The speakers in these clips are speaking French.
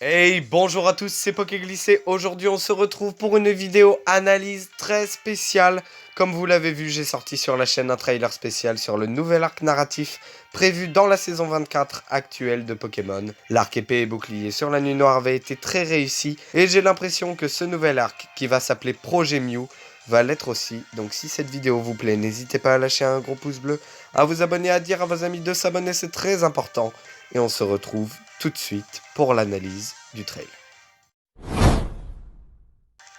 Hey, bonjour à tous, c'est Pokéglissé. Aujourd'hui, on se retrouve pour une vidéo analyse très spéciale. Comme vous l'avez vu, j'ai sorti sur la chaîne un trailer spécial sur le nouvel arc narratif prévu dans la saison 24 actuelle de Pokémon. L'arc épée et bouclier sur la nuit noire avait été très réussi et j'ai l'impression que ce nouvel arc, qui va s'appeler Projet Mew, va l'être aussi. Donc si cette vidéo vous plaît, n'hésitez pas à lâcher un gros pouce bleu, à vous abonner, à dire à vos amis de s'abonner, c'est très important. Et on se retrouve tout de suite pour l'analyse du trailer.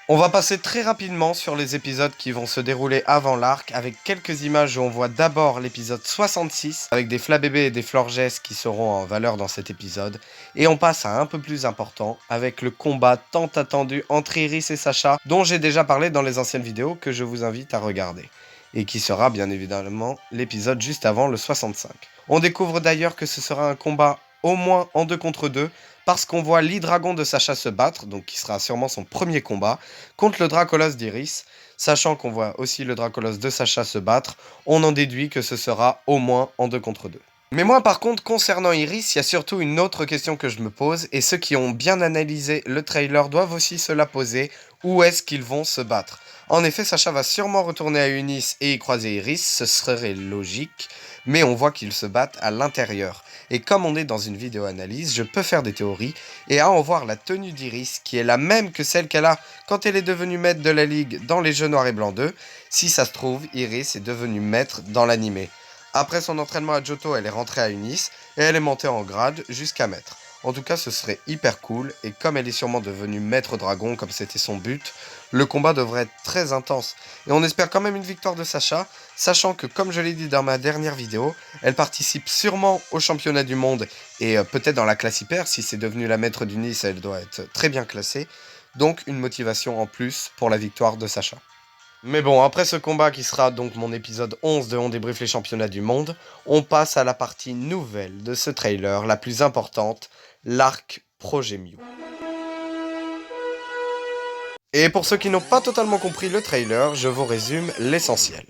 On va passer très rapidement sur les épisodes qui vont se dérouler avant l'arc, avec quelques images où on voit d'abord l'épisode 66, avec des Flabébés et des Florges qui seront en valeur dans cet épisode, et on passe à un peu plus important, avec le combat tant attendu entre Iris et Sacha, dont j'ai déjà parlé dans les anciennes vidéos que je vous invite à regarder, et qui sera bien évidemment l'épisode juste avant le 65. On découvre d'ailleurs que ce sera un combat au moins en 2 contre 2, parce qu'on voit l'Hydragon de Sacha se battre, donc qui sera sûrement son premier combat, contre le Dracolos d'Iris. Sachant qu'on voit aussi le Dracolos de Sacha se battre, on en déduit que ce sera au moins en 2 contre 2. Mais moi par contre, concernant Iris, il y a surtout une autre question que je me pose, et ceux qui ont bien analysé le trailer doivent aussi se la poser, où est-ce qu'ils vont se battre? En effet, Sacha va sûrement retourner à Unis et y croiser Iris, ce serait logique, mais on voit qu'ils se battent à l'intérieur. Et comme on est dans une vidéo analyse, je peux faire des théories, et à en voir la tenue d'Iris, qui est la même que celle qu'elle a quand elle est devenue maître de la ligue dans les jeux noirs et blancs 2, si ça se trouve, Iris est devenue maître dans l'animé. Après son entraînement à Johto, elle est rentrée à Unis, et elle est montée en grade jusqu'à maître. En tout cas, ce serait hyper cool, et comme elle est sûrement devenue maître dragon, comme c'était son but, le combat devrait être très intense. Et on espère quand même une victoire de Sacha, sachant que, comme je l'ai dit dans ma dernière vidéo, elle participe sûrement au championnat du monde, et peut-être dans la classe hyper, si c'est devenu la maître du Nice, elle doit être très bien classée. Donc une motivation en plus pour la victoire de Sacha. Mais bon, après ce combat qui sera donc mon épisode 11 de On débriefe les championnats du monde, on passe à la partie nouvelle de ce trailer, la plus importante, l'arc Projet Mew. Et pour ceux qui n'ont pas totalement compris le trailer, je vous résume l'essentiel.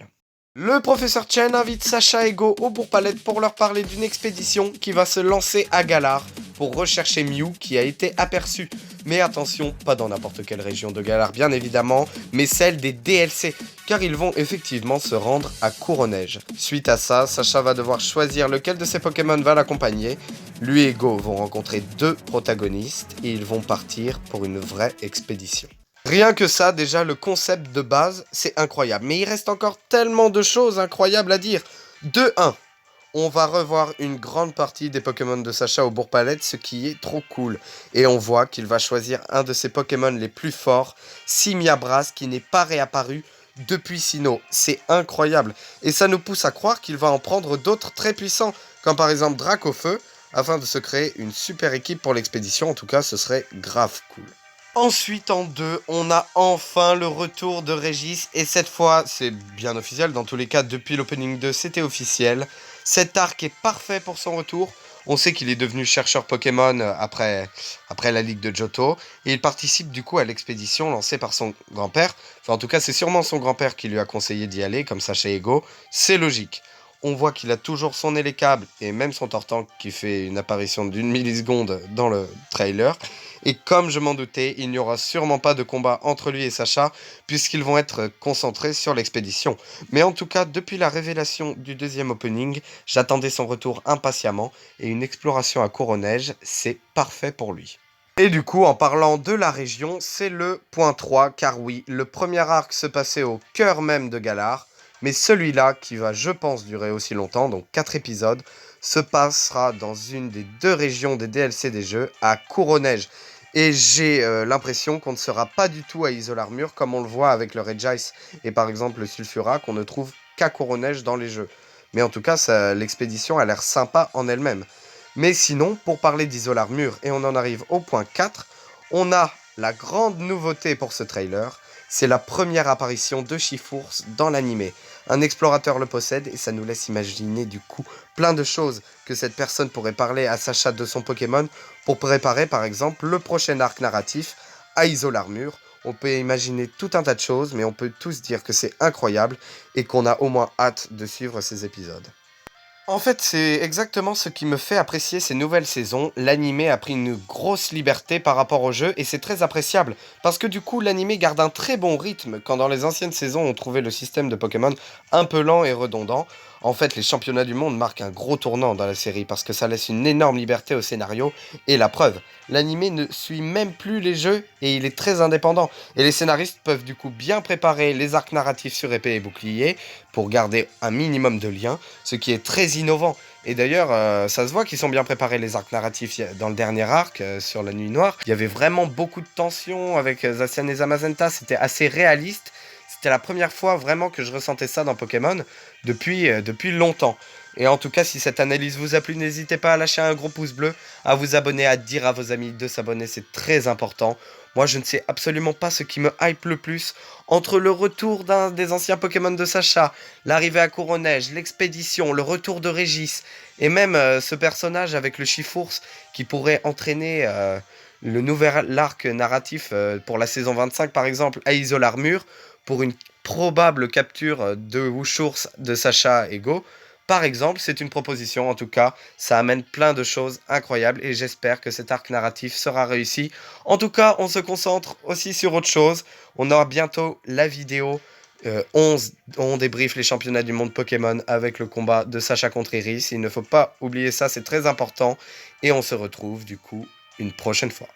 Le professeur Chen invite Sacha et Go au Bourg-Palette pour leur parler d'une expédition qui va se lancer à Galar pour rechercher Mew qui a été aperçu. Mais attention, pas dans n'importe quelle région de Galar bien évidemment, mais celle des DLC, car ils vont effectivement se rendre à Couronnège. Suite à ça, Sacha va devoir choisir lequel de ses Pokémon va l'accompagner. Lui et Go vont rencontrer 2 protagonistes et ils vont partir pour une vraie expédition. Rien que ça, déjà, le concept de base, c'est incroyable. Mais il reste encore tellement de choses incroyables à dire. De 1, on va revoir une grande partie des Pokémon de Sacha au Bourg-Palette, ce qui est trop cool. Et on voit qu'il va choisir un de ses Pokémon les plus forts, Simiabras, qui n'est pas réapparu depuis Sinnoh. C'est incroyable. Et ça nous pousse à croire qu'il va en prendre d'autres très puissants, comme par exemple Dracofeu, afin de se créer une super équipe pour l'expédition. En tout cas, ce serait grave cool. Ensuite, en 2, on a enfin le retour de Régis, et cette fois, c'est bien officiel, dans tous les cas, depuis l'opening 2, c'était officiel. Cet arc est parfait pour son retour. On sait qu'il est devenu chercheur Pokémon après la Ligue de Johto, et il participe du coup à l'expédition lancée par son grand-père. Enfin, en tout cas, c'est sûrement son grand-père qui lui a conseillé d'y aller, comme Sacha Ego. C'est logique. On voit qu'il a toujours sonné les câbles, et même son Tortank qui fait une apparition d'1 milliseconde dans le trailer. Et comme je m'en doutais, il n'y aura sûrement pas de combat entre lui et Sacha, puisqu'ils vont être concentrés sur l'expédition. Mais en tout cas, depuis la révélation du deuxième opening, j'attendais son retour impatiemment, et une exploration à Couronnège, c'est parfait pour lui. Et du coup, en parlant de la région, c'est le point 3, car oui, le premier arc se passait au cœur même de Galar, mais celui-là, qui va je pense durer aussi longtemps, donc 4 épisodes, se passera dans une des 2 régions des DLC des jeux, à Couronnège. Et j'ai l'impression qu'on ne sera pas du tout à Isolarmur, comme on le voit avec le Regice et par exemple le Sulfura, qu'on ne trouve qu'à Couronnège dans les jeux. Mais en tout cas, l'expédition a l'air sympa en elle-même. Mais sinon, pour parler d'Isolarmur, et on en arrive au point 4, on a la grande nouveauté pour ce trailer, c'est la première apparition de Chifours dans l'animé. Un explorateur le possède et ça nous laisse imaginer du coup plein de choses que cette personne pourrait parler à Sacha de son Pokémon pour préparer par exemple le prochain arc narratif à Isolarmur. On peut imaginer tout un tas de choses, mais on peut tous dire que c'est incroyable et qu'on a au moins hâte de suivre ces épisodes. En fait, c'est exactement ce qui me fait apprécier ces nouvelles saisons. L'animé a pris une grosse liberté par rapport au jeu et c'est très appréciable parce que du coup, l'animé garde un très bon rythme quand dans les anciennes saisons on trouvait le système de Pokémon un peu lent et redondant. En fait, les championnats du monde marquent un gros tournant dans la série parce que ça laisse une énorme liberté au scénario et la preuve, l'animé ne suit même plus les jeux et il est très indépendant. Et les scénaristes peuvent du coup bien préparer les arcs narratifs sur épée et bouclier pour garder un minimum de lien, ce qui est très innovant. Et d'ailleurs, ça se voit qu'ils sont bien préparés les arcs narratifs. Dans le dernier arc, sur la Nuit Noire, il y avait vraiment beaucoup de tension avec Zacian et Zamazenta. C'était assez réaliste. C'était la première fois vraiment que je ressentais ça dans Pokémon depuis longtemps. Et en tout cas, si cette analyse vous a plu, n'hésitez pas à lâcher un gros pouce bleu, à vous abonner, à dire à vos amis de s'abonner, c'est très important. Moi, je ne sais absolument pas ce qui me hype le plus entre le retour d'un des anciens Pokémon de Sacha, l'arrivée à Couronnège, l'expédition, le retour de Régis, et même ce personnage avec le Chifours qui pourrait entraîner le nouvel arc narratif pour la saison 25 par exemple à Isolarmur pour une probable capture de Wushours de Sacha et Go. Par exemple, c'est une proposition, en tout cas, ça amène plein de choses incroyables et j'espère que cet arc narratif sera réussi. En tout cas, on se concentre aussi sur autre chose. On aura bientôt la vidéo 11, on débriefe les championnats du monde Pokémon avec le combat de Sacha contre Iris. Il ne faut pas oublier ça, c'est très important. Et on se retrouve du coup une prochaine fois.